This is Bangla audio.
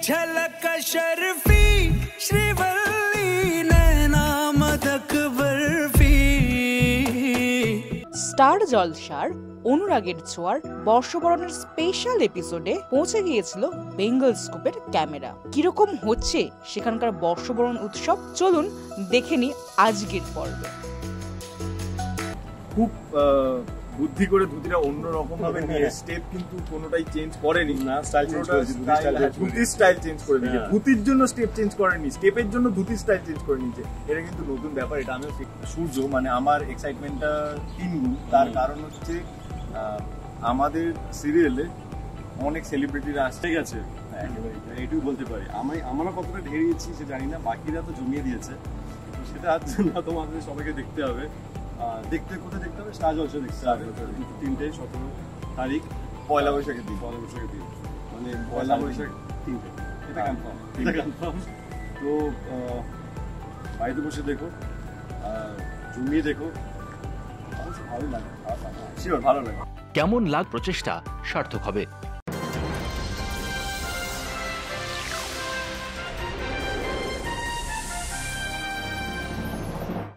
झलक शर्फी श्रीवल्ली नैना मदक बर्फी। স্টার জলসার অনুরাগের ছোঁয়ার বর্ষবরণের স্পেশাল এপিসোডে পৌঁছে গিয়েছিল বেঙ্গল স্কুপের ক্যামেরা। কিরকম হচ্ছে সেখানকার বর্ষবরণ উৎসব, চলুন দেখে নি আজকের পর্বে। খুব বুদ্ধি করে ধুতিটা অন্যরকম ভাবে নিয়ে স্টেপ কিন্তু কোনোটাই চেঞ্জ করেনি না, স্টাইল চেঞ্জ করেছে, ধুতির স্টাইল চেঞ্জ করে নিয়েছে। ধুতির জন্য স্টেপ চেঞ্জ করেনি, স্টেপের জন্য ধুতির স্টাইল চেঞ্জ করে নিয়েছে। এটা কিন্তু নতুন ব্যাপার, এটা আমিও সূর্য মানে আমার এক্সাইটমেন্টটা 3 গুণ। তার কারণ হচ্ছে আমাদের সিরিয়ালে অনেক সেলিব্রিটিরা আসতে গেছে, এটুকু বলতে পারি। আমরা কতটা ঢেরিয়েছি সে জানি না, বাকিরা তো জমিয়ে দিয়েছে। তো সেটা আজ তোমাদের সবাইকে দেখতে হবে। কোথায় দেখতে হবে? স্টার জলসা দেখতে হবে 3টে 17 তারিখ পয়লা বৈশাখের দিন। মানে পয়লা বৈশাখ 3টে, এটা কনফার্ম। তো বাড়িতে বসে দেখো, জমিয়ে দেখো, ভালো লাগে, শিওর ভালো লাগে। কেমন লাগ প্রচেষ্টা সার্থক হবে।